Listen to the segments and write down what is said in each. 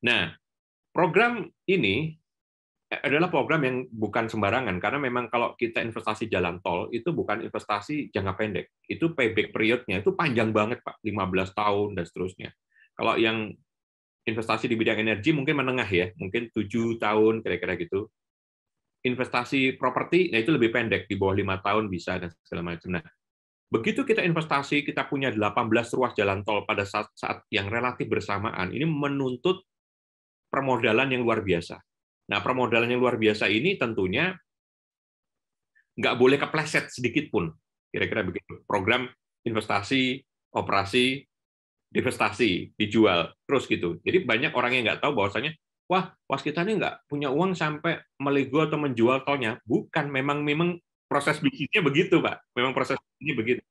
Nah, program ini adalah program yang bukan sembarangan, karena memang kalau kita investasi jalan tol, itu bukan investasi jangka pendek. Itu payback period-nya itu panjang banget, Pak, 15 tahun dan seterusnya. Kalau yang investasi di bidang energi mungkin menengah ya, mungkin 7 tahun, kira-kira gitu. Investasi properti, nah itu lebih pendek, di bawah 5 tahun bisa, dan segala macam. Nah, begitu kita investasi, kita punya 18 ruas jalan tol pada saat yang relatif bersamaan, ini menuntut permodalan yang luar biasa. Nah, permodalan yang luar biasa ini tentunya nggak boleh kepleset sedikit pun. Kira-kira begitu. Program investasi, operasi, divestasi, dijual, terus gitu. Jadi banyak orang yang nggak tahu bahwasanya, wah, waskita ini nggak punya uang sampai melego atau menjual tolnya. Bukan, memang proses bisnisnya begitu, Pak. Memang proses bisnisnya begitu.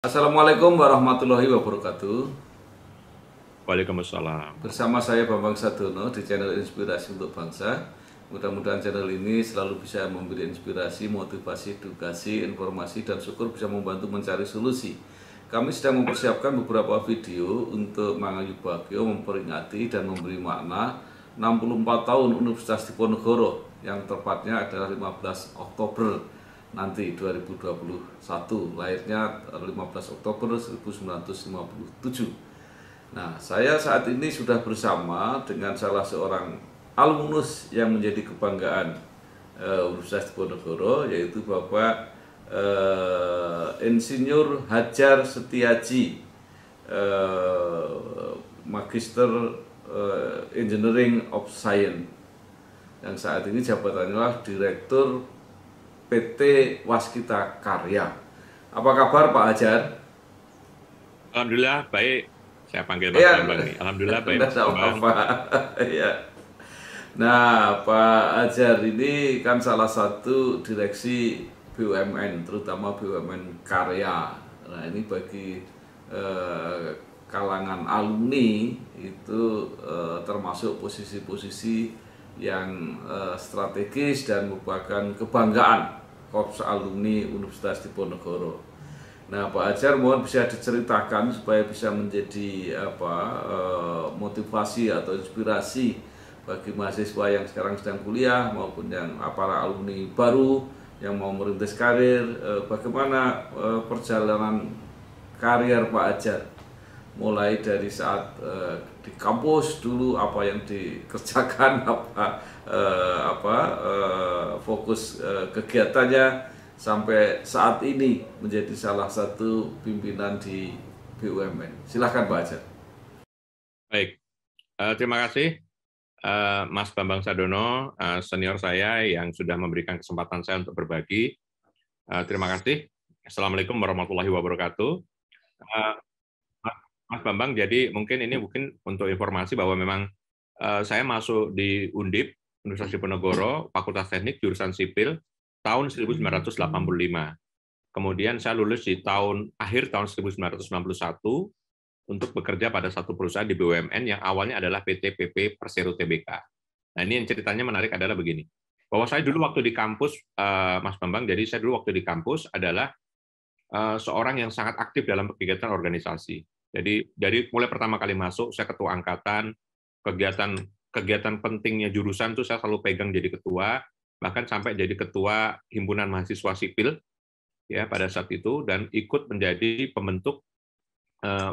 Assalamualaikum warahmatullahi wabarakatuh. Waalaikumsalam. Bersama saya Bambang Sadono di channel Inspirasi untuk Bangsa. Mudah-mudahan channel ini selalu bisa memberi inspirasi, motivasi, edukasi, informasi, dan syukur bisa membantu mencari solusi. Kami sedang mempersiapkan beberapa video untuk Mangayu Bagio memperingati dan memberi makna 64 tahun Universitas Diponegoro, yang tepatnya adalah 15 Oktober nanti 2021, lahirnya 15 Oktober 1957. Nah, saya saat ini sudah bersama dengan salah seorang alumnus yang menjadi kebanggaan Universitas Diponegoro, yaitu Bapak Insinyur Hadjar Setiaji, Magister Engineering of Science, yang saat ini jabatannya adalah Direktur PT Waskita Karya. Apa kabar Pak Hadjar? Alhamdulillah baik. Saya panggil Mas Bambang nih. Alhamdulillah baik, Mas Bambang. Ya. Nah, Pak Hadjar ini kan salah satu direksi BUMN, terutama BUMN Karya. Nah, ini bagi kalangan alumni itu termasuk posisi-posisi yang strategis dan merupakan kebanggaan Korps Alumni Universitas Diponegoro. Nah, Pak Hadjar, mohon bisa diceritakan supaya bisa menjadi motivasi atau inspirasi bagi mahasiswa yang sekarang sedang kuliah maupun yang para alumni baru yang mau merintis karir, bagaimana perjalanan karir Pak Hadjar, mulai dari saat di kampus dulu, apa yang dikerjakan, fokus kegiatannya, sampai saat ini menjadi salah satu pimpinan di BUMN. Silahkan Pak Hadjar. Baik, terima kasih Mas Bambang Sadono, senior saya yang sudah memberikan kesempatan saya untuk berbagi. Terima kasih. Assalamualaikum warahmatullahi wabarakatuh. Mas Bambang, jadi mungkin untuk informasi bahwa memang saya masuk di Undip, Universitas Diponegoro, Fakultas Teknik, jurusan Sipil, tahun 1985. Kemudian saya lulus di akhir tahun 1991 untuk bekerja pada satu perusahaan di BUMN yang awalnya adalah PT PP Persero Tbk. Nah, ini yang ceritanya menarik adalah begini, bahwa saya dulu waktu di kampus, Mas Bambang, jadi saya dulu waktu di kampus adalah seorang yang sangat aktif dalam kegiatan organisasi. Jadi dari mulai pertama kali masuk, saya ketua angkatan, kegiatan pentingnya jurusan itu saya selalu pegang jadi ketua, bahkan sampai jadi ketua himpunan mahasiswa sipil ya pada saat itu, dan ikut menjadi pembentuk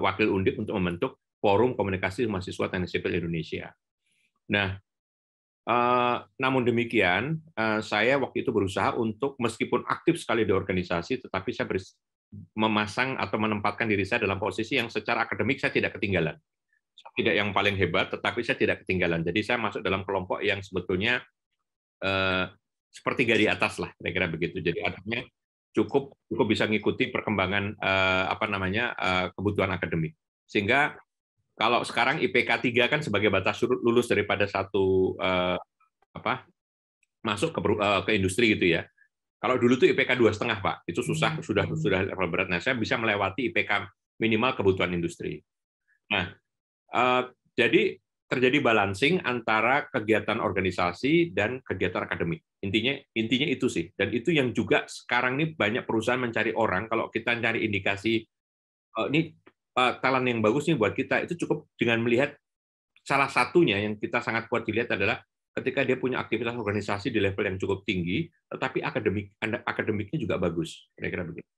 wakil Undip untuk membentuk Forum Komunikasi Mahasiswa Teknik Sipil Indonesia. Nah, namun demikian, saya waktu itu berusaha untuk meskipun aktif sekali di organisasi, tetapi saya memasang atau menempatkan diri saya dalam posisi yang secara akademik saya tidak ketinggalan. tidak yang paling hebat, tetapi saya tidak ketinggalan. Jadi saya masuk dalam kelompok yang sebetulnya sepertiga di atas lah, kira-kira begitu. Jadi artinya cukup bisa mengikuti perkembangan kebutuhan akademik. Sehingga kalau sekarang IPK 3 kan sebagai batas lulus daripada satu masuk ke industri gitu ya. Kalau dulu tuh IPK 2,5 Pak, itu susah, sudah level berat. Nah, saya bisa melewati IPK minimal kebutuhan industri. Nah, jadi terjadi balancing antara kegiatan organisasi dan kegiatan akademik. Intinya itu sih. Dan itu yang juga sekarang ini banyak perusahaan mencari orang. Kalau kita cari indikasi ini talent yang bagus nih buat kita, itu cukup dengan melihat salah satunya yang kita sangat kuat dilihat adalah ketika dia punya aktivitas organisasi di level yang cukup tinggi, tetapi akademiknya juga bagus. Kira-kira begitu.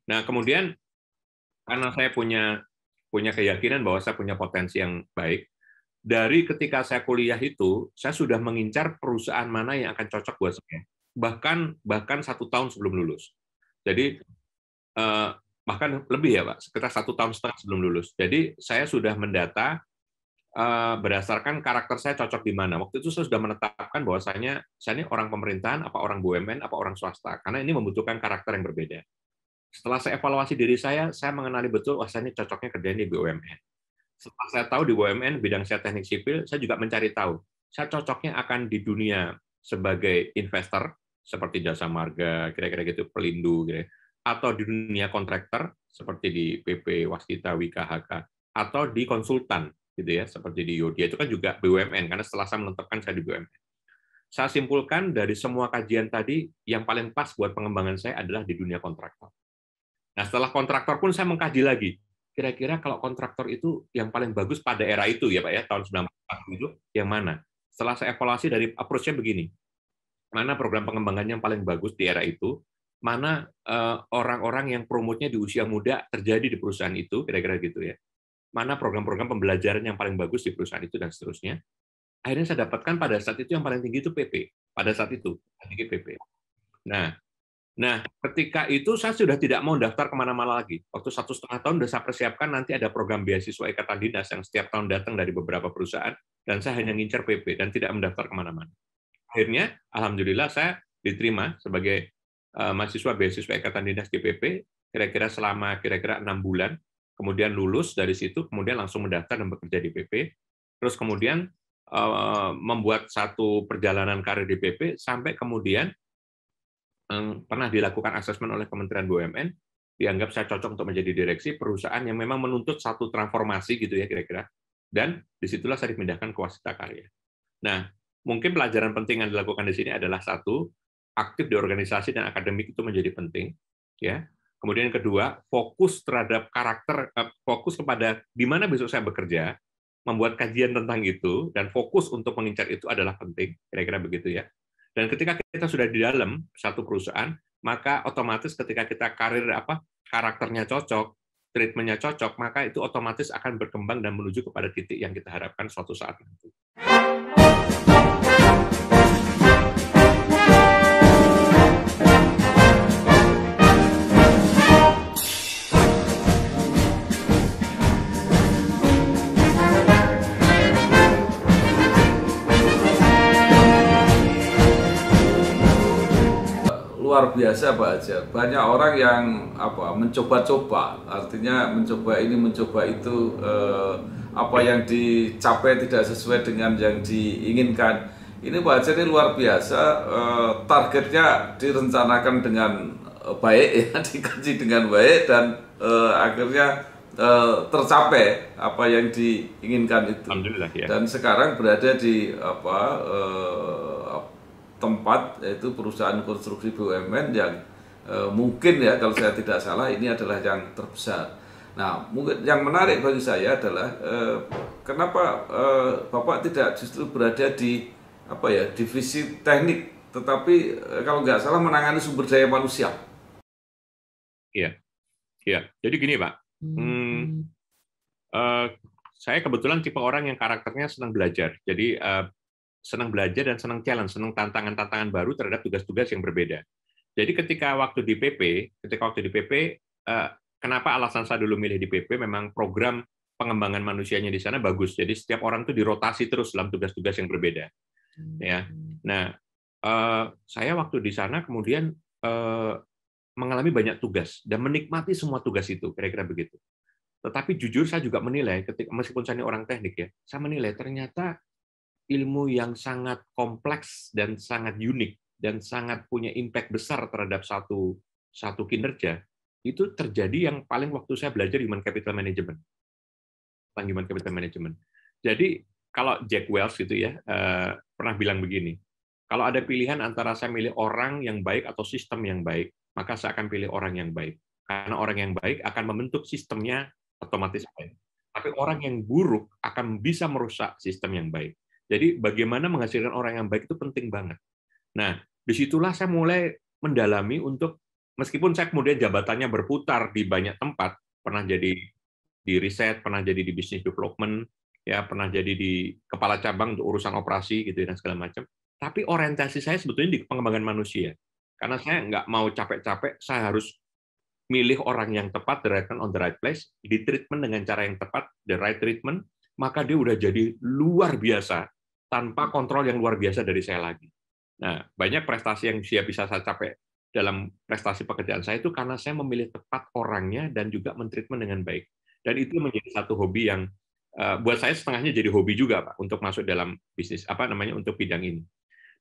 Nah, kemudian karena saya punya keyakinan bahwa saya punya potensi yang baik, dari ketika saya kuliah itu, saya sudah mengincar perusahaan mana yang akan cocok buat saya. Bahkan 1 tahun sebelum lulus. Jadi bahkan lebih ya Pak, sekitar 1,5 tahun sebelum lulus. Jadi saya sudah mendata berdasarkan karakter saya cocok di mana. Waktu itu saya sudah menetapkan bahwasanya saya ini orang pemerintahan, apa orang BUMN, apa orang swasta. Karena ini membutuhkan karakter yang berbeda. Setelah saya evaluasi diri saya mengenali betul, wah saya ini cocoknya kerjaan di BUMN. Setelah saya tahu di BUMN, bidang saya teknik sipil, saya juga mencari tahu, saya cocoknya akan di dunia sebagai investor, seperti Jasa Marga, kira-kira gitu, Pelindo, gitu, atau di dunia kontraktor, seperti di PP, Waskita, Wika, HK, atau di konsultan, gitu ya, seperti di Yodia, itu kan juga BUMN, karena setelah saya menetapkan saya di BUMN. Saya simpulkan dari semua kajian tadi, yang paling pas buat pengembangan saya adalah di dunia kontraktor. Nah, setelah kontraktor pun saya mengkaji lagi. Kira-kira kalau kontraktor itu yang paling bagus pada era itu ya Pak ya, tahun 1990 itu yang mana? Setelah saya evaluasi dari approach-nya begini. Mana program pengembangannya yang paling bagus di era itu? Mana orang-orang yang promotnya di usia muda terjadi di perusahaan itu, kira-kira gitu ya. Mana program-program pembelajaran yang paling bagus di perusahaan itu dan seterusnya. Akhirnya saya dapatkan pada saat itu yang paling tinggi itu PP. Pada saat itu, tinggi PP. Nah, ketika itu saya sudah tidak mau daftar kemana-mana lagi. Waktu 1,5 tahun sudah saya persiapkan nanti ada program beasiswa Ikatan Dinas yang setiap tahun datang dari beberapa perusahaan, dan saya hanya ngincar PP dan tidak mendaftar kemana-mana. Akhirnya, alhamdulillah saya diterima sebagai mahasiswa beasiswa Ikatan Dinas di PP, kira-kira selama 6 bulan, kemudian lulus dari situ, kemudian langsung mendaftar dan bekerja di PP, terus kemudian membuat satu perjalanan karir di PP, sampai kemudian pernah dilakukan asesmen oleh Kementerian BUMN, dianggap saya cocok untuk menjadi direksi perusahaan yang memang menuntut satu transformasi gitu ya kira-kira, dan disitulah saya dipindahkan ke Wasita Karya. Nah, mungkin pelajaran penting yang dilakukan di sini adalah satu, aktif di organisasi dan akademik itu menjadi penting, ya. Kemudian yang kedua, fokus terhadap karakter, fokus kepada di mana besok saya bekerja, membuat kajian tentang itu dan fokus untuk mengincar itu adalah penting, kira-kira begitu ya. Dan ketika kita sudah di dalam satu perusahaan, maka otomatis ketika kita karakternya cocok, treatment-nya cocok, maka itu otomatis akan berkembang dan menuju kepada titik yang kita harapkan suatu saat nanti. Luar biasa Pak Hajar. Banyak orang yang mencoba-coba, artinya mencoba ini mencoba itu, apa yang dicapai tidak sesuai dengan yang diinginkan. Ini Pak Hajar ini luar biasa, targetnya direncanakan dengan baik ya, dikaji dengan baik, dan akhirnya tercapai apa yang diinginkan itu. Alhamdulillah ya. Dan sekarang berada di tempat, yaitu perusahaan konstruksi BUMN yang mungkin ya kalau saya tidak salah ini adalah yang terbesar. Nah, mungkin yang menarik bagi saya adalah kenapa Bapak tidak justru berada di divisi teknik, tetapi kalau nggak salah menangani sumber daya manusia. Ya, jadi gini Pak, saya kebetulan tipe orang yang karakternya senang belajar. Jadi senang belajar dan senang challenge, senang tantangan-tantangan baru terhadap tugas-tugas yang berbeda. Jadi ketika waktu di PP, kenapa alasan saya dulu milih di PP? Memang program pengembangan manusianya di sana bagus. Jadi setiap orang tuh dirotasi terus dalam tugas-tugas yang berbeda. Ya, nah saya waktu di sana kemudian mengalami banyak tugas dan menikmati semua tugas itu, kira-kira begitu. Tetapi jujur saya juga menilai, meskipun saya ini orang teknik ya, saya menilai ternyata ilmu yang sangat kompleks dan sangat unik dan sangat punya impact besar terhadap satu kinerja, itu terjadi yang paling waktu saya belajar Human Capital Management. Human Capital Management. Jadi kalau Jack Welch gitu ya pernah bilang begini, kalau ada pilihan antara saya milih orang yang baik atau sistem yang baik, maka saya akan pilih orang yang baik. Karena orang yang baik akan membentuk sistemnya otomatis baik. Tapi orang yang buruk akan bisa merusak sistem yang baik. Jadi bagaimana menghasilkan orang yang baik itu penting banget. Nah, disitulah saya mulai mendalami untuk, meskipun saya kemudian jabatannya berputar di banyak tempat, pernah jadi di riset, pernah jadi di business development, ya pernah jadi di kepala cabang untuk urusan operasi gitu dan segala macam. Tapi orientasi saya sebetulnya di pengembangan manusia. Karena saya nggak mau capek-capek, saya harus milih orang yang tepat, the right man on the right place, di treatment dengan cara yang tepat, the right treatment, maka dia udah jadi luar biasa tanpa kontrol yang luar biasa dari saya lagi. Nah, banyak prestasi yang bisa saya capai dalam prestasi pekerjaan saya itu karena saya memilih tepat orangnya dan juga mentreatment dengan baik. Dan itu menjadi satu hobi yang buat saya setengahnya jadi hobi juga Pak untuk masuk dalam bisnis untuk bidang ini.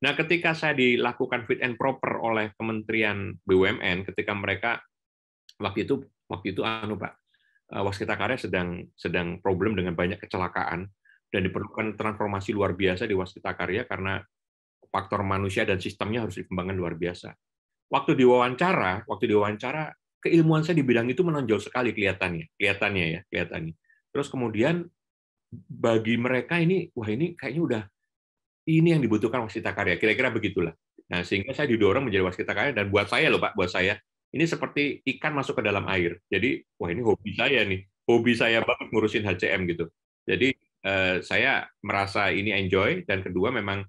Nah, ketika saya dilakukan fit and proper oleh Kementerian BUMN, ketika mereka waktu itu Pak, Waskita Karya sedang problem dengan banyak kecelakaan dan diperlukan transformasi luar biasa di Waskita Karya karena faktor manusia dan sistemnya harus dikembangkan luar biasa. Waktu diwawancara, keilmuan saya di bidang itu menonjol sekali kelihatannya. Terus kemudian bagi mereka ini, wah ini kayaknya udah ini yang dibutuhkan Waskita Karya, kira-kira begitulah. Nah, sehingga saya didorong menjadi Waskita Karya dan buat saya loh Pak, buat saya ini seperti ikan masuk ke dalam air. Jadi, wah ini hobi saya banget ngurusin HCM gitu. Jadi saya merasa ini enjoy dan kedua memang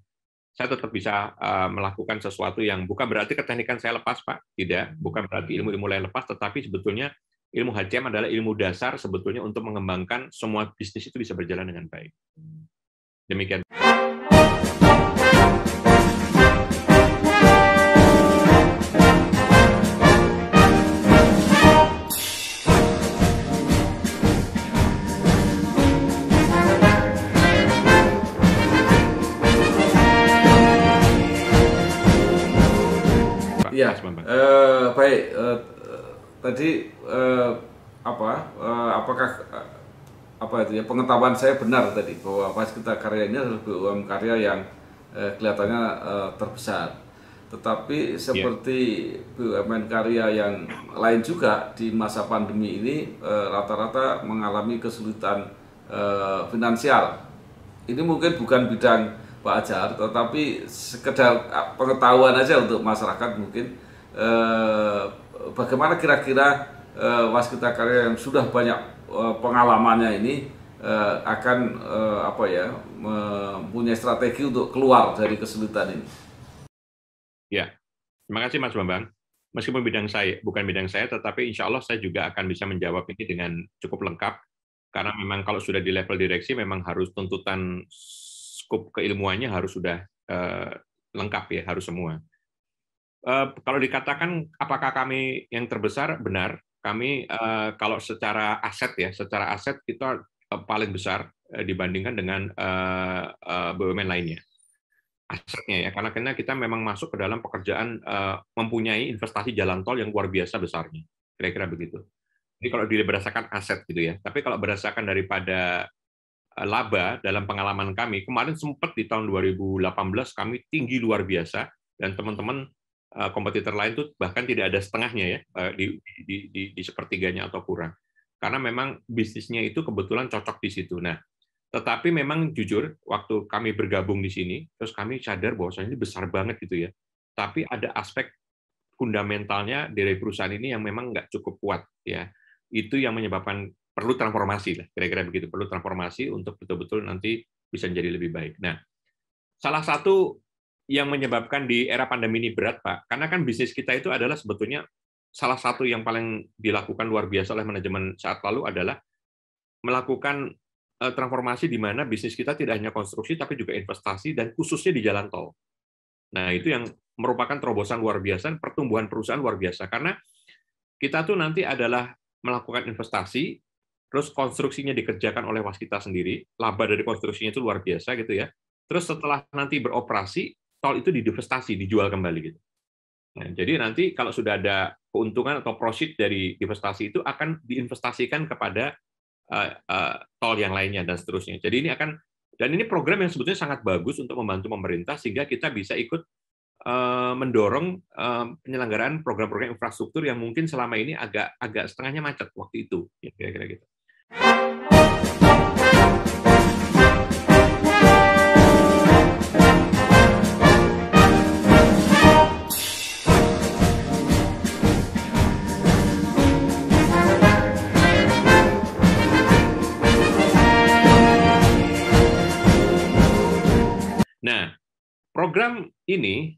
saya tetap bisa melakukan sesuatu yang bukan berarti keteknikan saya lepas Pak, tidak, bukan berarti ilmu-ilmu lain lepas, tetapi sebetulnya ilmu HCM adalah ilmu dasar sebetulnya untuk mengembangkan semua bisnis itu bisa berjalan dengan baik. Demikian. Ya, baik. Tadi apakah pengetahuan saya benar tadi bahwa Waskita Karya ini adalah BUMN karya yang kelihatannya terbesar. Tetapi seperti BUMN karya yang lain juga di masa pandemi ini rata-rata mengalami kesulitan finansial. Ini mungkin bukan bidang Pak Adjar, tetapi sekedar pengetahuan aja untuk masyarakat mungkin bagaimana kira-kira Waskita Karya yang sudah banyak pengalamannya ini akan mempunyai strategi untuk keluar dari kesulitan ini. Ya, terima kasih Mas Bambang. Meskipun bukan bidang saya, tetapi insya Allah saya juga akan bisa menjawab ini dengan cukup lengkap, karena memang kalau sudah di level direksi memang harus tuntutan skup keilmuannya harus sudah lengkap ya, harus semua. Kalau dikatakan apakah kami yang terbesar, benar. Kami kalau secara aset kita paling besar dibandingkan dengan BUMN lainnya. Asetnya ya, karena kita memang masuk ke dalam pekerjaan mempunyai investasi jalan tol yang luar biasa besarnya. Kira-kira begitu. Jadi kalau berdasarkan aset gitu ya. Tapi kalau berdasarkan daripada laba dalam pengalaman kami, kemarin sempat di tahun 2018 kami tinggi luar biasa, dan teman-teman kompetitor lain tuh bahkan tidak ada setengahnya ya, di sepertiganya atau kurang. Karena memang bisnisnya itu kebetulan cocok di situ. Nah, tetapi memang jujur, waktu kami bergabung di sini, terus kami sadar bahwa ini besar banget gitu ya. Tapi ada aspek fundamentalnya dari perusahaan ini yang memang nggak cukup kuat ya. itu yang menyebabkan perlu transformasi lah, kira-kira begitu, perlu transformasi untuk betul-betul nanti bisa menjadi lebih baik. Nah, salah satu yang menyebabkan di era pandemi ini berat, Pak, karena kan bisnis kita itu adalah sebetulnya salah satu yang paling dilakukan luar biasa oleh manajemen saat lalu adalah melakukan transformasi di mana bisnis kita tidak hanya konstruksi tapi juga investasi dan khususnya di jalan tol. Nah, itu yang merupakan terobosan luar biasa, pertumbuhan perusahaan luar biasa karena kita tuh nanti adalah melakukan investasi, terus konstruksinya dikerjakan oleh waskita sendiri, laba dari konstruksinya itu luar biasa gitu ya. Terus setelah nanti beroperasi, tol itu diinvestasi, dijual kembali gitu. Nah, jadi nanti kalau sudah ada keuntungan atau profit dari investasi itu akan diinvestasikan kepada tol yang lainnya dan seterusnya. Jadi ini akan, dan ini program yang sebetulnya sangat bagus untuk membantu pemerintah sehingga kita bisa ikut mendorong penyelenggaraan program-program infrastruktur yang mungkin selama ini agak setengahnya macet waktu itu, ya, kira-kira gitu. Nah, program ini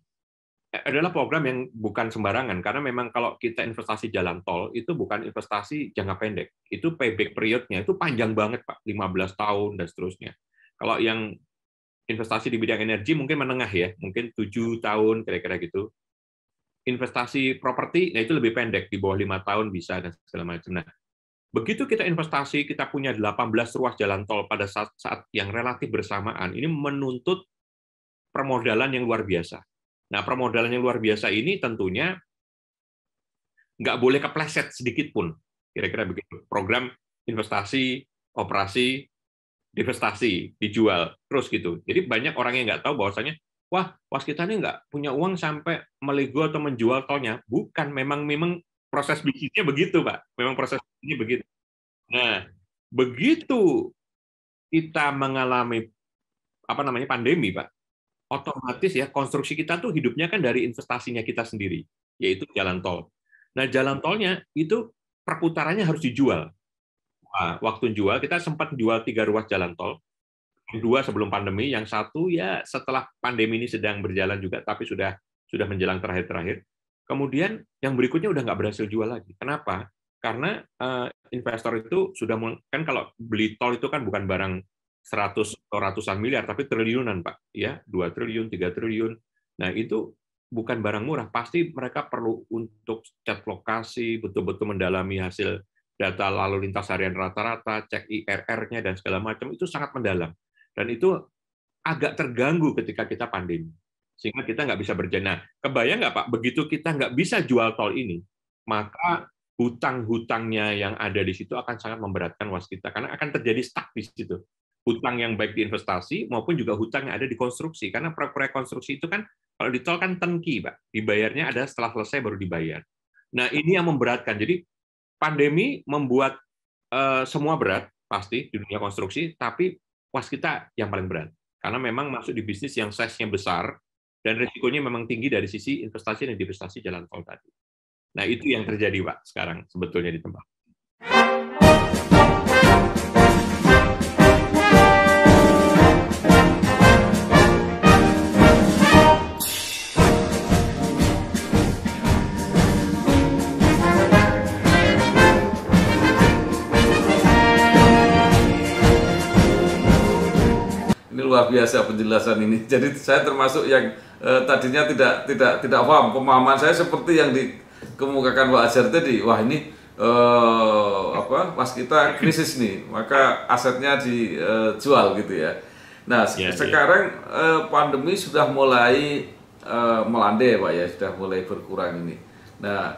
adalah program yang bukan sembarangan, karena memang kalau kita investasi jalan tol, itu bukan investasi jangka pendek. Itu payback period-nya itu panjang banget, Pak, 15 tahun dan seterusnya. Kalau yang investasi di bidang energi mungkin menengah ya, mungkin 7 tahun, kira-kira gitu. Investasi properti, nah itu lebih pendek, di bawah 5 tahun bisa, dan segala macam. Nah, begitu kita investasi, kita punya 18 ruas jalan tol pada saat yang relatif bersamaan, ini menuntut permodalan yang luar biasa. Nah, permodalan yang luar biasa ini tentunya nggak boleh kepleset sedikit pun, kira-kira begitu. Program investasi, operasi, divestasi, dijual, terus gitu. Jadi banyak orang yang nggak tahu bahwasanya, wah, waskita ini nggak punya uang sampai melego atau menjual tolnya. Bukan, memang proses bisnisnya begitu, Pak. Memang proses bisnisnya begitu. Nah, begitu kita mengalami pandemi, Pak, otomatis ya konstruksi kita tuh hidupnya kan dari investasinya kita sendiri, yaitu jalan tol. Nah, jalan tolnya itu perputarannya harus dijual. Nah, waktu jual kita sempat jual 3 ruas jalan tol, 2 sebelum pandemi, yang 1 ya setelah pandemi ini sedang berjalan juga, tapi sudah menjelang terakhir-terakhir. Kemudian yang berikutnya udah nggak berhasil jual lagi. Kenapa? Karena investor itu sudah kan kalau beli tol itu kan bukan barang 100 atau ratusan miliar, tapi triliunan, Pak. Ya, 2 triliun, 3 triliun. Nah, itu bukan barang murah. Pasti mereka perlu untuk cek lokasi, betul-betul mendalami hasil data lalu lintas harian rata-rata, cek IRR-nya, dan segala macam. Itu sangat mendalam. Dan itu agak terganggu ketika kita pandemi. Sehingga kita nggak bisa berjalan. Nah, kebayang nggak, Pak, begitu kita nggak bisa jual tol ini, maka hutang-hutangnya yang ada di situ akan sangat memberatkan waskita, karena akan terjadi stuck di situ. Hutang yang baik di investasi maupun juga hutang yang ada di konstruksi, karena proyek konstruksi itu kan kalau di tol kan turnkey, Pak, dibayarnya ada setelah selesai baru dibayar. Nah, ini yang memberatkan. Jadi pandemi membuat semua berat pasti di dunia konstruksi, tapi waskita yang paling berat karena memang masuk di bisnis yang size-nya besar dan risikonya memang tinggi dari sisi investasi dan divestasi jalan tol tadi. Nah, itu yang terjadi, Pak, sekarang sebetulnya di tempat. Luar biasa penjelasan ini. Jadi saya termasuk yang tadinya tidak paham. Pemahaman saya seperti yang dikemukakan Pak Azhar tadi. Wah, ini waskita krisis nih, maka asetnya dijual gitu ya. Nah, sekarang pandemi sudah mulai melandai, Pak ya, sudah mulai berkurang ini. Nah,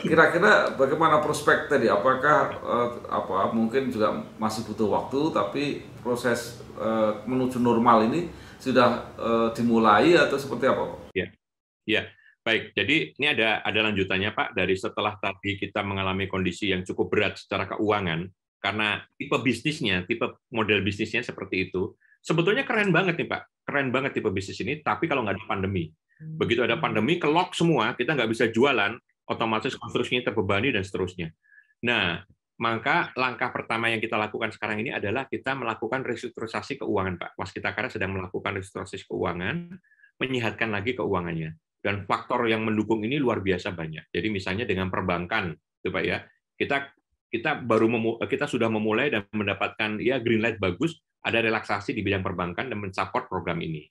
kira-kira bagaimana prospek tadi? Apakah mungkin juga masih butuh waktu, tapi proses menuju normal ini sudah dimulai atau seperti apa, Pak? Ya, baik. Jadi ini ada lanjutannya, Pak, dari setelah tadi kita mengalami kondisi yang cukup berat secara keuangan karena tipe bisnisnya, tipe model bisnisnya seperti itu. Sebetulnya keren banget nih, Pak, keren banget tipe bisnis ini. Tapi kalau nggak ada pandemi, begitu ada pandemi, kelok semua, kita nggak bisa jualan, otomatis konstruksinya terbebani dan seterusnya. Nah, Maka langkah pertama yang kita lakukan sekarang ini adalah kita melakukan restrukturisasi keuangan, Pak. Waskita Karya sedang melakukan restrukturisasi keuangan, menyehatkan lagi keuangannya. Dan faktor yang mendukung ini luar biasa banyak. Jadi misalnya dengan perbankan, itu Pak ya, kita sudah memulai dan mendapatkan ya green light bagus, ada relaksasi di bidang perbankan dan mensupport program ini.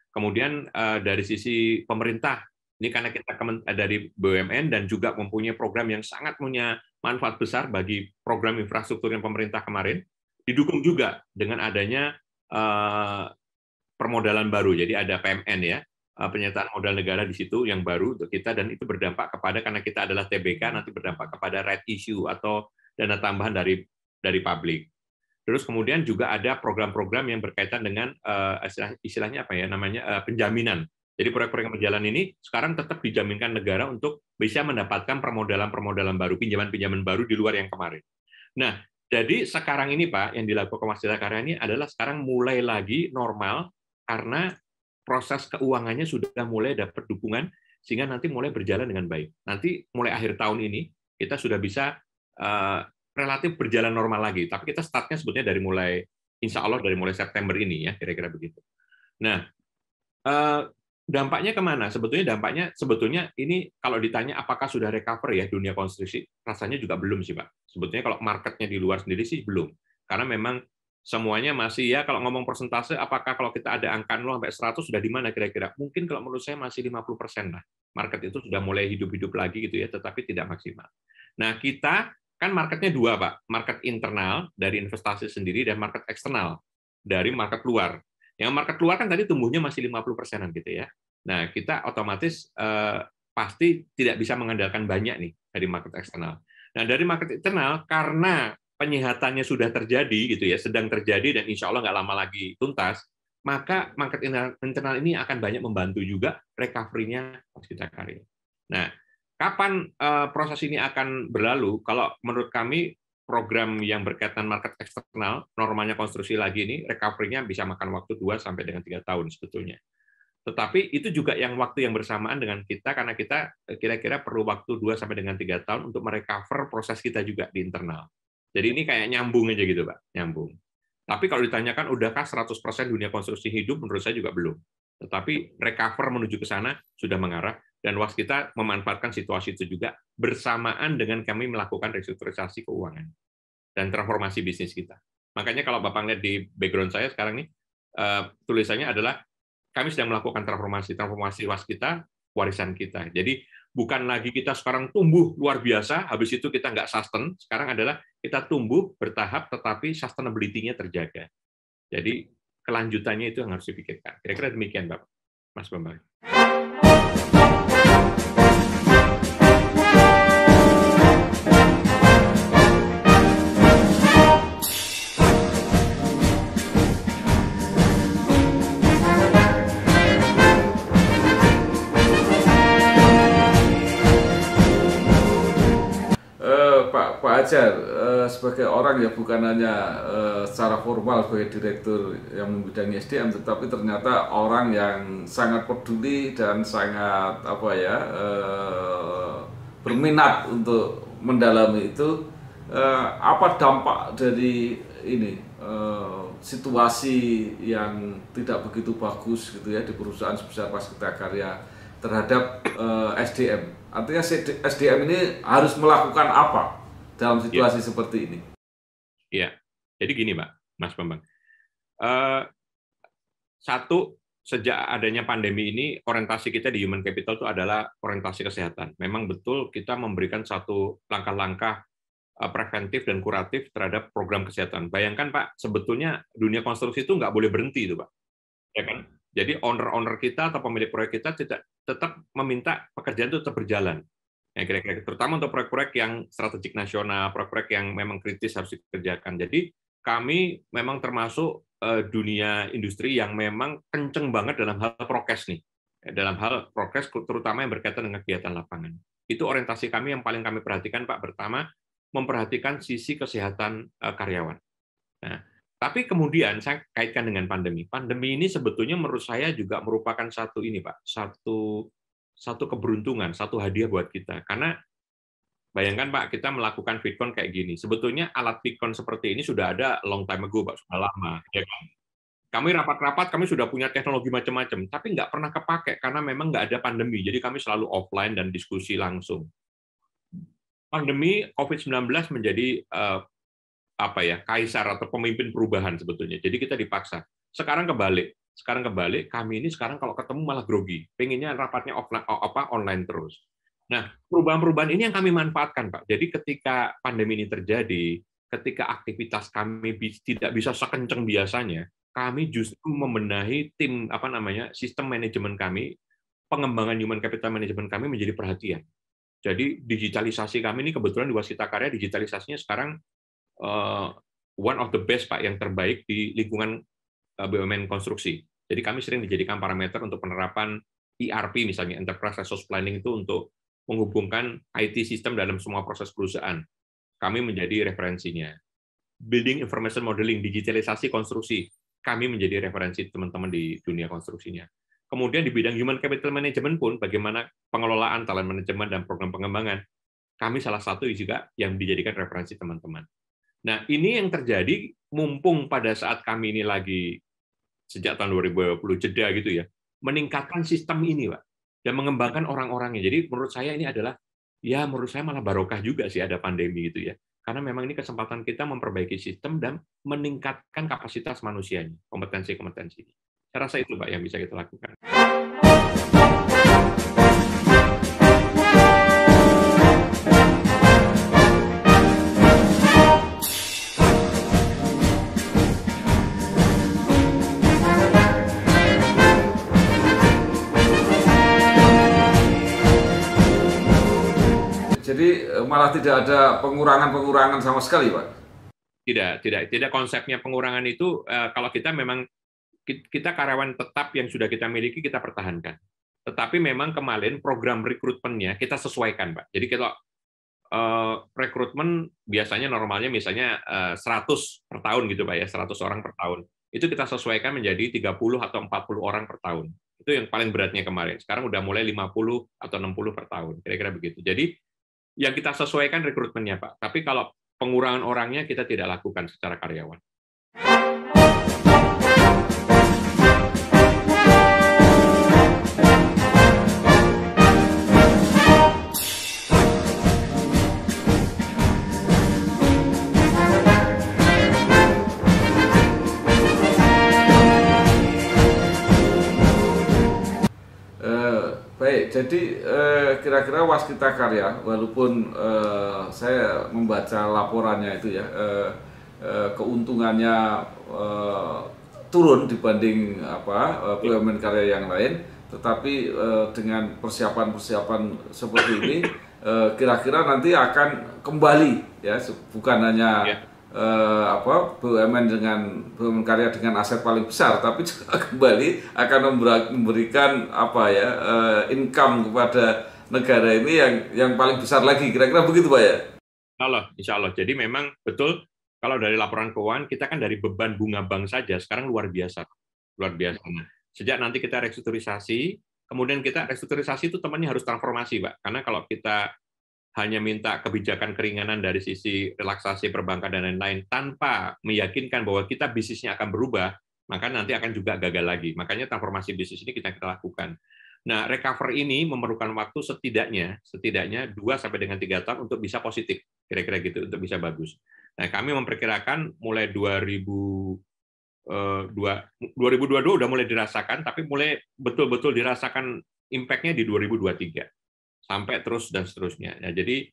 Kemudian dari sisi pemerintah, ini karena kita dari BUMN dan juga mempunyai program yang sangat punya manfaat besar bagi program infrastruktur yang pemerintah kemarin, didukung juga dengan adanya permodalan baru. Jadi ada PMN ya, penyertaan modal negara di situ yang baru untuk kita, dan itu berdampak kepada, karena kita adalah TBK, nanti berdampak kepada right issue atau dana tambahan dari publik. Terus kemudian juga ada program-program yang berkaitan dengan istilahnya apa ya namanya penjaminan. Jadi proyek-proyek yang berjalan ini sekarang tetap dijaminkan negara untuk bisa mendapatkan permodalan baru, pinjaman-pinjaman baru di luar yang kemarin. Nah, jadi sekarang ini Pak, yang dilakukan Waskita Karya ini adalah sekarang mulai lagi normal karena proses keuangannya sudah mulai dapat dukungan sehingga nanti mulai berjalan dengan baik. Nanti mulai akhir tahun ini kita sudah bisa relatif berjalan normal lagi. Tapi kita startnya sebetulnya dari mulai, insya Allah dari mulai September ini ya, kira-kira begitu. Nah, dampaknya kemana? Sebetulnya ini kalau ditanya apakah sudah recover ya dunia konstruksi, rasanya juga belum sih Pak. Sebetulnya kalau marketnya di luar sendiri sih belum. Karena memang semuanya masih ya, kalau ngomong persentase, apakah kalau kita ada angka 0 sampai 100 sudah di mana kira-kira? Mungkin kalau menurut saya masih 50% lah. Market itu sudah mulai hidup-hidup lagi gitu ya, tetapi tidak maksimal. Nah, kita kan marketnya dua, Pak. Market internal dari investasi sendiri dan market eksternal dari market luar. Yang market luar kan tadi tumbuhnya masih 50%-an gitu ya. Nah, kita otomatis pasti tidak bisa mengandalkan banyak nih dari market eksternal. Nah, dari market internal karena penyihatannya sudah terjadi gitu ya, sedang terjadi dan insya Allah nggak lama lagi tuntas, maka market internal ini akan banyak membantu juga recovery-nya Waskita Karya. Nah, kapan proses ini akan berlalu? Kalau menurut kami program yang berkaitan market eksternal, normalnya konstruksi lagi ini, recovery-nya bisa makan waktu 2 sampai dengan 3 tahun sebetulnya. Tetapi itu juga yang waktu yang bersamaan dengan kita, karena kita kira-kira perlu waktu 2 sampai dengan 3 tahun untuk merecover proses kita juga di internal. Jadi ini kayak nyambung aja gitu, Pak, nyambung. Tapi kalau ditanyakan udahkah 100% dunia konstruksi hidup, menurut saya juga belum. Tetapi recover menuju ke sana sudah mengarah, dan Waskita memanfaatkan situasi itu juga bersamaan dengan kami melakukan restrukturisasi keuangan dan transformasi bisnis kita. Makanya kalau Bapak lihat di background saya sekarang nih, tulisannya adalah kami sedang melakukan transformasi Waskita, warisan kita. Jadi bukan lagi kita sekarang tumbuh luar biasa, habis itu kita nggak sustain, sekarang adalah kita tumbuh bertahap, tetapi sustainability-nya terjaga. Jadi kelanjutannya itu yang harus dipikirkan. Kira-kira demikian, Bapak, Mas Bambang. Pak Ajar, sebagai orang ya bukan hanya secara formal sebagai direktur yang membidangi SDM, tetapi ternyata orang yang sangat peduli dan sangat berminat untuk mendalami itu. Apa dampak dari ini situasi yang tidak begitu bagus gitu ya di perusahaan sebesar Waskita Karya terhadap SDM? Artinya SDM ini harus melakukan apa dalam situasi seperti ini? Iya, jadi gini Pak, Mas Bambang. Satu, sejak adanya pandemi ini, orientasi kita di human capital itu adalah orientasi kesehatan. Memang betul kita memberikan satu langkah-langkah preventif dan kuratif terhadap program kesehatan. Bayangkan Pak, sebetulnya dunia konstruksi itu nggak boleh berhenti itu Pak. Ya kan? Jadi owner-owner kita atau pemilik proyek kita tetap meminta pekerjaan itu tetap berjalan. Ya, kira-kira terutama untuk proyek-proyek yang strategik nasional, proyek-proyek yang memang kritis harus dikerjakan. Jadi kami memang termasuk dunia industri yang memang kenceng banget dalam hal prokes nih. Dalam hal prokes terutama yang berkaitan dengan kegiatan lapangan. Itu orientasi kami yang paling kami perhatikan Pak. Pertama, memperhatikan sisi kesehatan karyawan. Nah, tapi kemudian saya kaitkan dengan pandemi. Pandemi ini sebetulnya menurut saya juga merupakan satu ini Pak, satu keberuntungan, satu hadiah buat kita. Karena Bayangkan Pak, kita melakukan VidCon kayak gini. Sebetulnya alat VidCon seperti ini sudah ada long time ago, Pak, sudah lama. Ya kan? Kami rapat-rapat, kami sudah punya teknologi macam-macam, tapi nggak pernah kepake karena memang nggak ada pandemi. Jadi kami selalu offline dan diskusi langsung. Pandemi COVID-19 menjadi kaisar atau pemimpin perubahan sebetulnya. Jadi kita dipaksa. Sekarang kebalik, kami ini sekarang kalau ketemu malah grogi. Pengennya rapatnya online terus. Nah, perubahan-perubahan ini yang kami manfaatkan, Pak. Jadi ketika pandemi ini terjadi, ketika aktivitas kami tidak bisa sekencang biasanya, kami justru membenahi sistem manajemen kami, pengembangan human capital management kami menjadi perhatian. Jadi digitalisasi kami ini kebetulan di Waskita Karya digitalisasinya sekarang one of the best, Pak, yang terbaik di lingkungan BUMN konstruksi. Jadi kami sering dijadikan parameter untuk penerapan ERP misalnya, Enterprise Resource Planning itu untuk menghubungkan IT system dalam semua proses perusahaan. Kami menjadi referensinya. Building Information Modeling, digitalisasi konstruksi, kami menjadi referensi teman-teman di dunia konstruksinya. Kemudian di bidang Human Capital Management pun, bagaimana pengelolaan talent management dan program pengembangan, kami salah satu juga yang dijadikan referensi teman-teman. Nah, ini yang terjadi mumpung pada saat kami ini lagi, sejak tahun 2020 jeda gitu ya, meningkatkan sistem ini, Pak, dan mengembangkan orang-orangnya. Jadi menurut saya ini adalah, ya menurut saya malah barokah juga sih ada pandemi gitu ya. Karena memang ini kesempatan kita memperbaiki sistem dan meningkatkan kapasitas manusianya, kompetensi-kompetensi. Saya rasa itu, Pak, yang bisa kita lakukan. Jadi malah tidak ada pengurangan sama sekali, Pak? Tidak. Konsepnya pengurangan itu kalau kita memang kita karyawan tetap yang sudah kita miliki kita pertahankan. Tetapi memang kemarin program rekrutmennya kita sesuaikan, Pak. Jadi kalau rekrutmen biasanya normalnya misalnya 100 per tahun gitu, Pak ya, 100 orang per tahun. Itu kita sesuaikan menjadi 30 atau 40 orang per tahun. Itu yang paling beratnya kemarin. Sekarang udah mulai 50 atau 60 per tahun, kira-kira begitu. Jadi yang kita sesuaikan rekrutmennya, Pak. Tapi kalau pengurangan orangnya kita tidak lakukan secara karyawan. Baik, jadi kira-kira Waskita Karya, walaupun saya membaca laporannya itu ya, keuntungannya turun dibanding BUMN karya yang lain, tetapi dengan persiapan-persiapan seperti ini, kira-kira nanti akan kembali ya, bukan hanya BUMN karya dengan aset paling besar, tapi juga kembali akan memberikan income kepada negara ini yang paling besar lagi, kira-kira begitu, Pak ya? Insya Allah. Jadi memang betul kalau dari laporan keuangan kita kan dari beban bunga bank saja sekarang luar biasa. Nah, sejak nanti kita restrukturisasi, kemudian kita restrukturisasi itu temannya harus transformasi, Pak. Karena kalau kita hanya minta kebijakan keringanan dari sisi relaksasi perbankan dan lain-lain tanpa meyakinkan bahwa kita bisnisnya akan berubah, maka nanti akan juga gagal lagi. Makanya transformasi bisnis ini kita lakukan. Nah, recover ini memerlukan waktu setidaknya 2 sampai dengan 3 tahun untuk bisa positif, kira-kira gitu, untuk bisa bagus. Nah, kami memperkirakan mulai 2022 udah mulai dirasakan, tapi mulai betul-betul dirasakan impact-nya di 2023. Sampai terus dan seterusnya. Nah, jadi,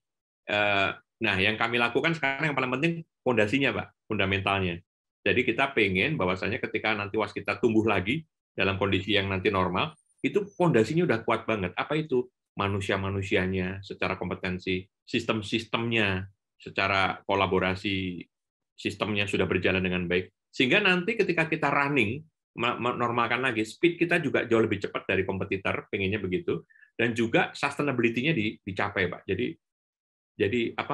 yang kami lakukan sekarang yang paling penting fondasinya, Pak, fundamentalnya. Jadi kita pengen bahwasanya ketika nanti Waskita tumbuh lagi dalam kondisi yang nanti normal, itu fondasinya udah kuat banget. Apa itu? Manusia-manusianya, secara kompetensi, sistem-sistemnya, secara kolaborasi, sistemnya sudah berjalan dengan baik. Sehingga nanti ketika kita running, menormalkan lagi, speed kita juga jauh lebih cepat dari kompetitor, pengennya begitu. Dan juga sustainability-nya dicapai, Pak. Jadi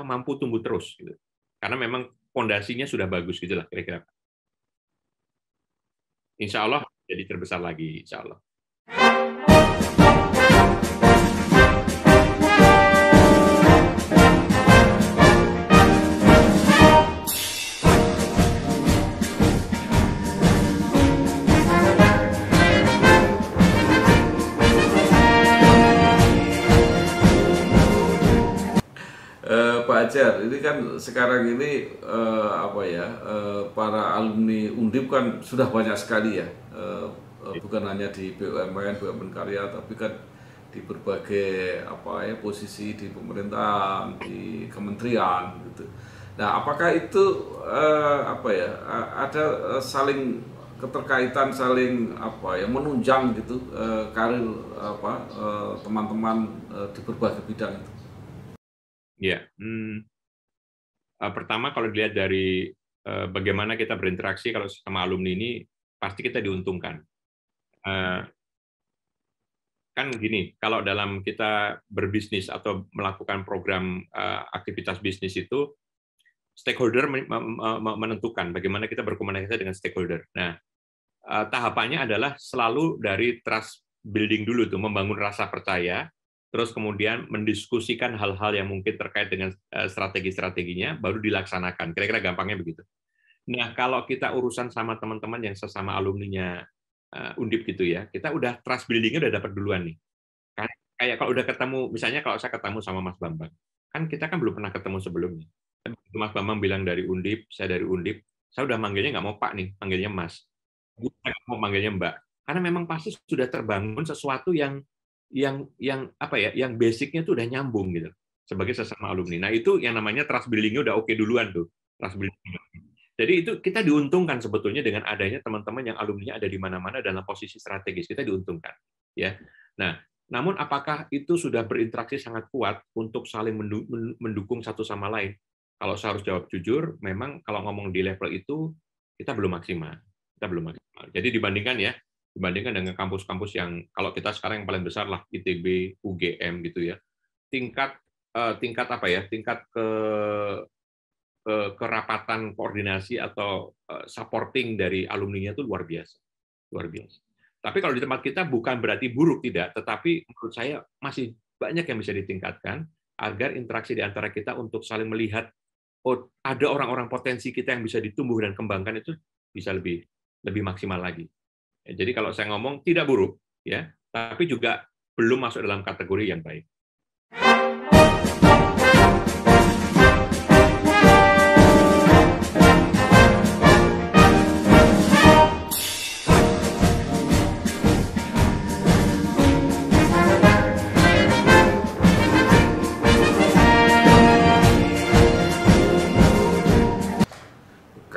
mampu tumbuh terus gitu. Karena memang fondasinya sudah bagus gitulah kira-kira, Pak. Insya Allah jadi terbesar lagi, insya Allah. sekarang ini para alumni Undip kan sudah banyak sekali ya, bukan hanya di BUMN karya, tapi kan di berbagai posisi di pemerintahan, di kementerian gitu. Nah, apakah itu ada saling keterkaitan, saling menunjang gitu karir teman-teman di berbagai bidang itu? Ya, pertama kalau dilihat dari bagaimana kita berinteraksi kalau sama alumni ini, pasti kita diuntungkan. Kan gini, kalau dalam kita berbisnis atau melakukan program aktivitas bisnis itu, stakeholder menentukan bagaimana kita berkomunikasi dengan stakeholder. Nah, tahapannya adalah selalu dari trust building dulu tuh, membangun rasa percaya, terus kemudian mendiskusikan hal-hal yang mungkin terkait dengan strategi-strateginya, baru dilaksanakan. Kira-kira gampangnya begitu. Nah, kalau kita urusan sama teman-teman yang sesama alumninya Undip gitu ya, kita udah trust building-nya udah dapat duluan nih. Kayak kalau udah ketemu, misalnya kalau saya ketemu sama Mas Bambang, kan kita kan belum pernah ketemu sebelumnya. Mas Bambang bilang dari Undip, saya dari Undip, saya udah manggilnya nggak mau Pak nih, manggilnya Mas. Saya nggak mau manggilnya Mbak. Karena memang pasti sudah terbangun sesuatu yang basicnya tuh udah nyambung gitu sebagai sesama alumni. Nah, itu yang namanya trust building-nya udah oke duluan tuh. Trust building. Jadi itu kita diuntungkan sebetulnya dengan adanya teman-teman yang alumninya ada di mana-mana dalam posisi strategis. Kita diuntungkan, ya. Nah, namun apakah itu sudah berinteraksi sangat kuat untuk saling mendukung satu sama lain? Kalau saya harus jawab jujur, memang kalau ngomong di level itu kita belum maksimal. Kita belum maksimal. Jadi dibandingkan dengan kampus-kampus yang kalau kita sekarang yang paling besar lah ITB, UGM gitu ya. Tingkat kerapatan koordinasi atau supporting dari alumninya itu luar biasa. Tapi kalau di tempat kita bukan berarti buruk, tidak, tetapi menurut saya masih banyak yang bisa ditingkatkan agar interaksi di antara kita untuk saling melihat, oh, ada orang-orang potensi kita yang bisa ditumbuh dan kembangkan, itu bisa lebih maksimal lagi. Jadi kalau saya ngomong tidak buruk, ya, tapi juga belum masuk dalam kategori yang baik.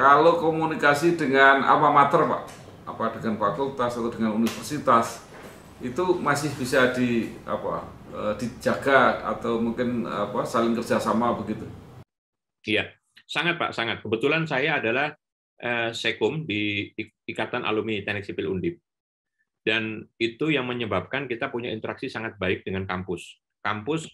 Kalau komunikasi dengan alma mater, Pak, dengan fakultas atau dengan universitas, itu masih bisa dijaga atau mungkin saling kerjasama begitu? Iya, sangat Pak, sangat. Kebetulan saya adalah Sekum di Ikatan Alumni Teknik Sipil Undip. Dan itu yang menyebabkan kita punya interaksi sangat baik dengan kampus. Kampus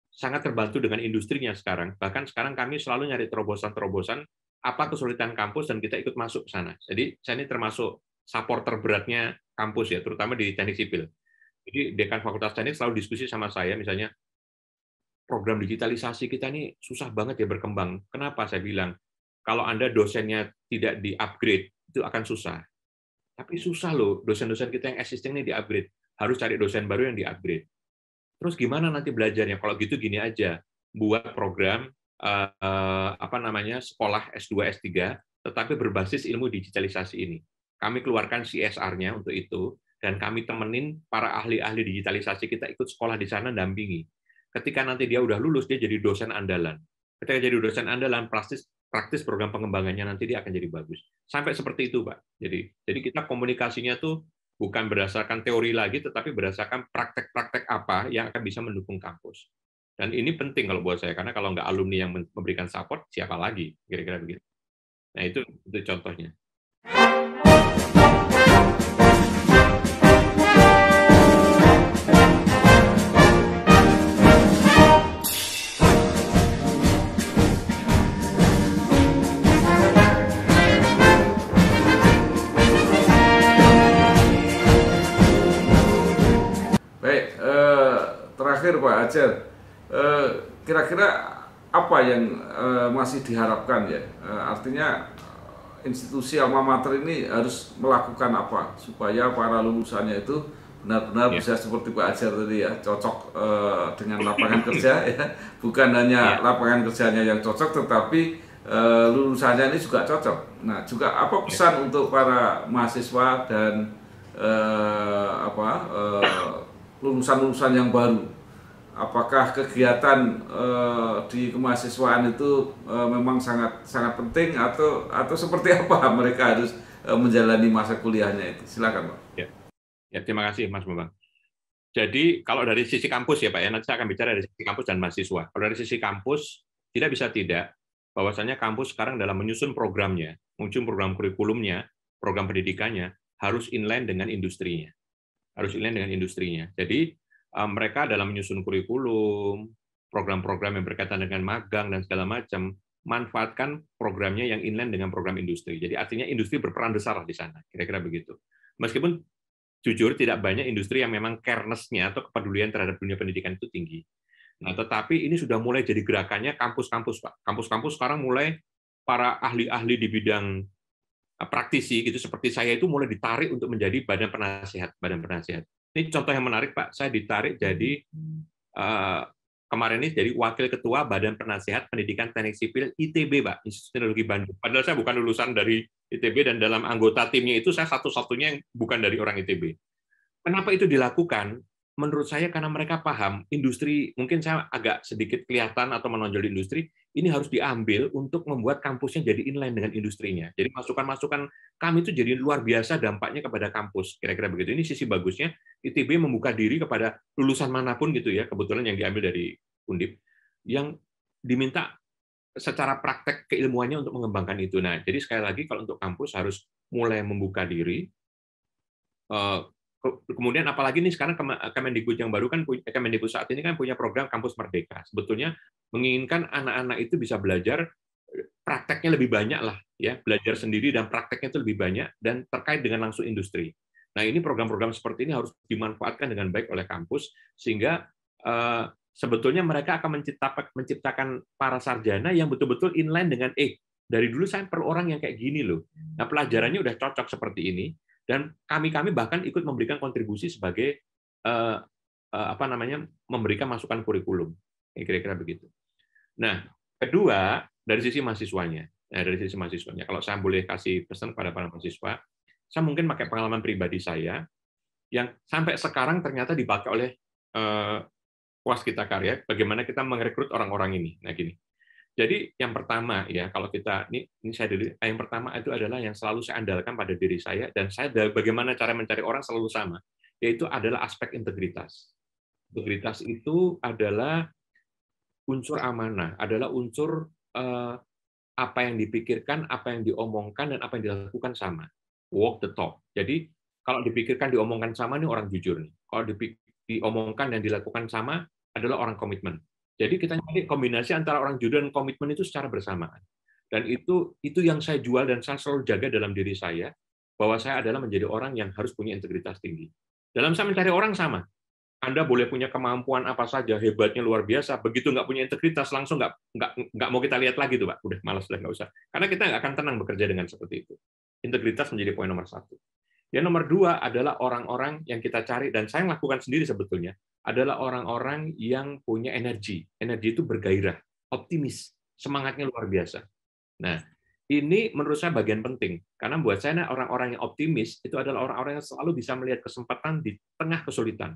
sangat terbantu dengan industrinya sekarang. Bahkan sekarang kami selalu nyari terobosan-terobosan apa kesulitan kampus dan kita ikut masuk ke sana. Jadi saya ini termasuk supporter beratnya kampus ya, terutama di teknik sipil. Jadi dekan Fakultas Teknik selalu diskusi sama saya, misalnya program digitalisasi kita ini susah banget ya berkembang. Kenapa? Saya bilang, kalau Anda dosennya tidak di-upgrade, itu akan susah. Tapi susah loh, dosen-dosen kita yang existing ini di-upgrade. Harus cari dosen baru yang di-upgrade. Terus gimana nanti belajarnya? Kalau gitu gini aja, buat program sekolah S2, S3, tetapi berbasis ilmu digitalisasi ini. Kami keluarkan CSR-nya untuk itu, dan kami temenin para ahli-ahli digitalisasi kita ikut sekolah di sana, dampingi. Ketika nanti dia udah lulus, dia jadi dosen andalan. Ketika jadi dosen andalan, praktis program pengembangannya nanti dia akan jadi bagus. Sampai seperti itu, Pak. Jadi kita komunikasinya tuh bukan berdasarkan teori lagi, tetapi berdasarkan praktek-praktek apa yang akan bisa mendukung kampus. Dan ini penting kalau buat saya, karena kalau nggak alumni yang memberikan support, siapa lagi? Kira-kira begitu. Nah, itu contohnya. Baik, terakhir Pak Ajar, kira-kira apa yang masih diharapkan ya? Artinya institusi alma mater ini harus melakukan apa supaya para lulusannya itu benar-benar Ya, bisa seperti Pak Ajar tadi ya, cocok dengan lapangan kerja ya, bukan hanya ya, lapangan kerjanya yang cocok, tetapi lulusannya ini juga cocok. Nah, juga apa ya. pesan untuk para mahasiswa dan lulusan-lulusan yang baru? Apakah kegiatan di kemahasiswaan itu memang sangat sangat penting, atau seperti apa mereka harus menjalani masa kuliahnya itu? Silakan Pak. Ya, ya, terima kasih Mas Bambang. Jadi kalau dari sisi kampus ya Pak ya, nanti saya akan bicara dari sisi kampus dan mahasiswa. Kalau dari sisi kampus, tidak bisa tidak, bahwasanya kampus sekarang dalam menyusun programnya, menyusun program kurikulumnya, program pendidikannya, harus inline dengan industrinya. Harus inline dengan industrinya. Jadi mereka dalam menyusun kurikulum, program-program yang berkaitan dengan magang dan segala macam, manfaatkan programnya yang inline dengan program industri. Jadi artinya industri berperan besar di sana, kira-kira begitu. Meskipun jujur tidak banyak industri yang memang careness-nya atau kepedulian terhadap dunia pendidikan itu tinggi. Nah, tetapi ini sudah mulai jadi gerakannya kampus-kampus, Pak. Kampus-kampus sekarang mulai para ahli-ahli di bidang praktisi gitu seperti saya itu mulai ditarik untuk menjadi badan penasihat, badan penasihat. Ini contoh yang menarik, Pak. Saya ditarik jadi kemarin ini jadi wakil ketua Badan Penasihat Pendidikan Teknik Sipil ITB, Pak, Institut Teknologi Bandung. Padahal saya bukan lulusan dari ITB dan dalam anggota timnya itu saya satu-satunya yang bukan dari orang ITB. Kenapa itu dilakukan? Menurut saya karena mereka paham industri, mungkin saya agak sedikit kelihatan atau menonjol di industri, ini harus diambil untuk membuat kampusnya jadi inline dengan industrinya. Jadi masukan-masukan kami itu jadi luar biasa dampaknya kepada kampus, kira-kira begitu. Ini sisi bagusnya, ITB membuka diri kepada lulusan manapun gitu ya, kebetulan yang diambil dari Undip, yang diminta secara praktek keilmuannya untuk mengembangkan itu. Nah, jadi sekali lagi kalau untuk kampus harus mulai membuka diri. Kemudian apalagi nih sekarang Kemendikbud yang baru kan, Kemendikbud saat ini kan punya program Kampus Merdeka. Sebetulnya menginginkan anak-anak itu bisa belajar prakteknya lebih banyak lah, ya, belajar sendiri dan prakteknya itu lebih banyak dan terkait dengan langsung industri. Nah, ini program-program seperti ini harus dimanfaatkan dengan baik oleh kampus sehingga sebetulnya mereka akan menciptakan para sarjana yang betul-betul inline dengan dari dulu saya perlu orang yang kayak gini loh. Nah, pelajarannya udah cocok seperti ini. Dan kami bahkan ikut memberikan kontribusi sebagai memberikan masukan kurikulum, kira-kira begitu. Nah, kedua dari sisi mahasiswanya. Nah, dari sisi mahasiswanya, kalau saya boleh kasih pesan pada para mahasiswa, saya mungkin pakai pengalaman pribadi saya yang sampai sekarang ternyata dipakai oleh Waskita Karya, bagaimana kita merekrut orang-orang ini. Nah, gini. Jadi yang pertama ya, kalau kita ini saya dulu, yang pertama itu adalah yang selalu saya andalkan pada diri saya dan saya bagaimana cara mencari orang selalu sama, yaitu adalah aspek integritas. Integritas itu adalah unsur amanah, adalah unsur apa yang dipikirkan, apa yang diomongkan dan apa yang dilakukan sama. Walk the talk. Jadi kalau dipikirkan diomongkan sama nih orang jujur nih. Kalau diomongkan dan dilakukan sama adalah orang komitmen. Jadi kita nyari kombinasi antara orang jujur dan komitmen itu secara bersamaan. Dan itu yang saya jual dan saya selalu jaga dalam diri saya, bahwa saya adalah menjadi orang yang harus punya integritas tinggi. Dalam saya mencari orang sama. Anda boleh punya kemampuan apa saja, hebatnya luar biasa, begitu nggak punya integritas, langsung nggak mau kita lihat lagi tuh, Pak. Udah malas, udah nggak usah. Karena kita nggak akan tenang bekerja dengan seperti itu. Integritas menjadi poin nomor satu. Yang nomor dua adalah orang-orang yang kita cari, dan saya lakukan sendiri sebetulnya, adalah orang-orang yang punya energi. Energi itu bergairah, optimis, semangatnya luar biasa. Nah, ini menurut saya bagian penting, karena buat saya orang-orang yang optimis itu adalah orang-orang yang selalu bisa melihat kesempatan di tengah kesulitan.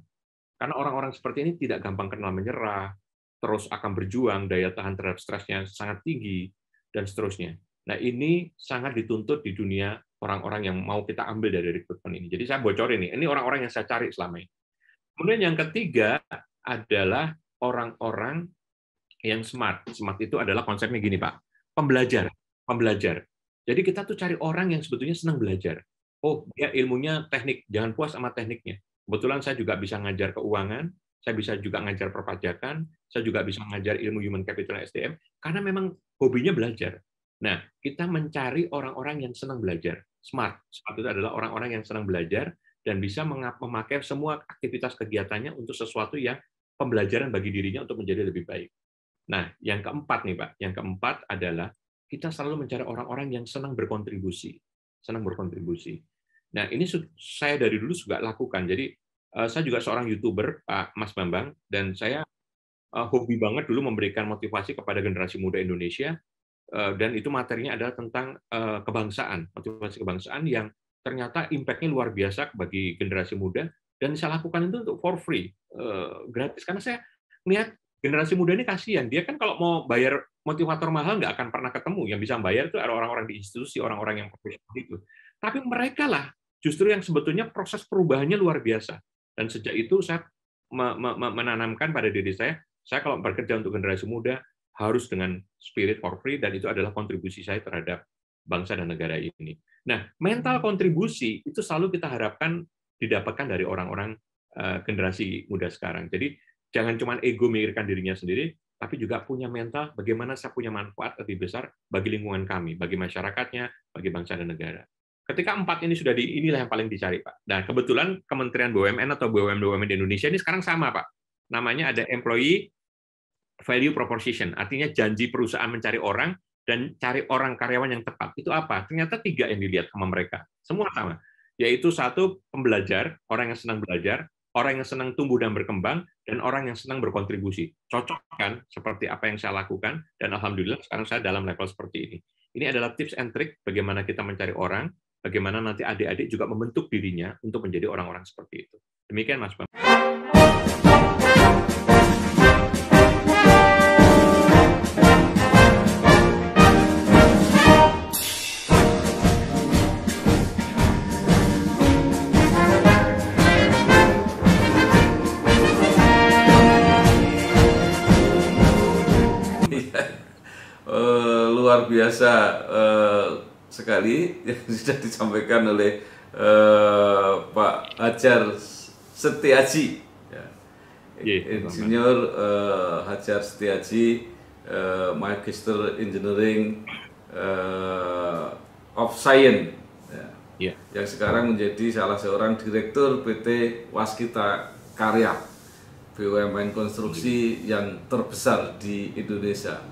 Karena orang-orang seperti ini tidak gampang kenal menyerah, terus akan berjuang, daya tahan terhadap stresnya sangat tinggi, dan seterusnya. Nah, ini sangat dituntut di dunia orang-orang yang mau kita ambil dari rekrutmen ini. Jadi saya bocorin ini orang-orang yang saya cari selama ini. Kemudian yang ketiga adalah orang-orang yang smart. Smart itu adalah konsepnya gini, Pak. Pembelajar. Jadi kita tuh cari orang yang sebetulnya senang belajar. Oh, dia ilmunya teknik, jangan puas sama tekniknya. Kebetulan saya juga bisa ngajar keuangan, saya bisa juga ngajar perpajakan, saya juga bisa ngajar ilmu human capital SDM, karena memang hobinya belajar. Nah, kita mencari orang-orang yang senang belajar. Smart. Smart itu adalah orang-orang yang senang belajar dan bisa memakai semua aktivitas kegiatannya untuk sesuatu yang pembelajaran bagi dirinya untuk menjadi lebih baik. Nah, yang keempat nih, Pak. Yang keempat adalah kita selalu mencari orang-orang yang senang berkontribusi. Senang berkontribusi. Nah, ini saya dari dulu juga lakukan. Jadi Saya juga seorang YouTuber, Pak Mas Bambang, dan saya hobi banget dulu memberikan motivasi kepada generasi muda Indonesia, dan itu materinya adalah tentang kebangsaan, motivasi kebangsaan yang ternyata impact-nya luar biasa bagi generasi muda, dan saya lakukan itu untuk for free, gratis. Karena saya melihat generasi muda ini kasihan, dia kan kalau mau bayar motivator mahal nggak akan pernah ketemu, yang bisa bayar itu adalah orang-orang di institusi, orang-orang yang profesional itu. Tapi mereka lah justru yang sebetulnya proses perubahannya luar biasa. Dan sejak itu saya menanamkan pada diri saya kalau bekerja untuk generasi muda harus dengan spirit for free, dan itu adalah kontribusi saya terhadap bangsa dan negara ini. Nah, mental kontribusi itu selalu kita harapkan didapatkan dari orang-orang generasi muda sekarang. Jadi jangan cuma ego memikirkan dirinya sendiri, tapi juga punya mental bagaimana saya punya manfaat lebih besar bagi lingkungan kami, bagi masyarakatnya, bagi bangsa dan negara. Ketika 4 ini sudah inilah yang paling dicari, Pak. Dan kebetulan Kementerian BUMN atau BUMN di Indonesia ini sekarang sama, Pak. Namanya ada Employee Value Proposition, artinya janji perusahaan mencari orang dan cari orang karyawan yang tepat. Itu apa? Ternyata 3 yang dilihat sama mereka. Semua sama. Yaitu 1, pembelajar, orang yang senang belajar, orang yang senang tumbuh dan berkembang, dan orang yang senang berkontribusi. Cocok kan seperti apa yang saya lakukan, dan alhamdulillah sekarang saya dalam level seperti ini. Ini adalah tips and trick bagaimana kita mencari orang, bagaimana nanti adik-adik juga membentuk dirinya untuk menjadi orang-orang seperti itu. Demikian, Mas Bang. Luar biasa sekali yang sudah disampaikan oleh Pak Hadjar Setiaji, ya. Insinyur Hadjar Setiaji, Magister Engineering of Science, ya. Yang sekarang menjadi salah seorang Direktur PT Waskita Karya, BUMN konstruksi yang terbesar di Indonesia.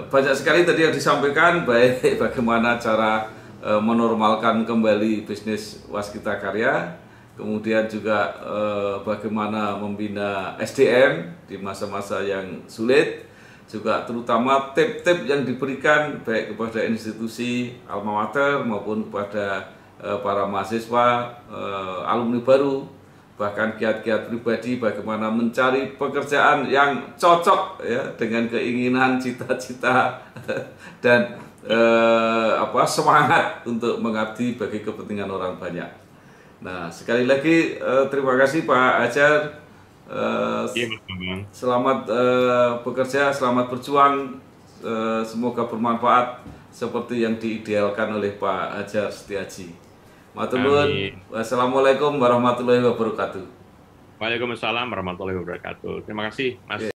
Banyak sekali tadi yang disampaikan, baik bagaimana cara menormalkan kembali bisnis Waskita Karya, kemudian juga bagaimana membina SDM di masa-masa yang sulit, juga terutama tip-tip yang diberikan baik kepada institusi alma mater maupun kepada para mahasiswa, alumni baru, bahkan kiat-kiat pribadi bagaimana mencari pekerjaan yang cocok ya dengan keinginan, cita-cita dan semangat untuk mengabdi bagi kepentingan orang banyak. Nah, sekali lagi terima kasih Pak Hadjar. Selamat bekerja, selamat berjuang. Semoga bermanfaat seperti yang diidealkan oleh Pak Hadjar Setiaji. Wassalamualaikum warahmatullahi wabarakatuh. Waalaikumsalam warahmatullahi wabarakatuh. Terima kasih, Mas.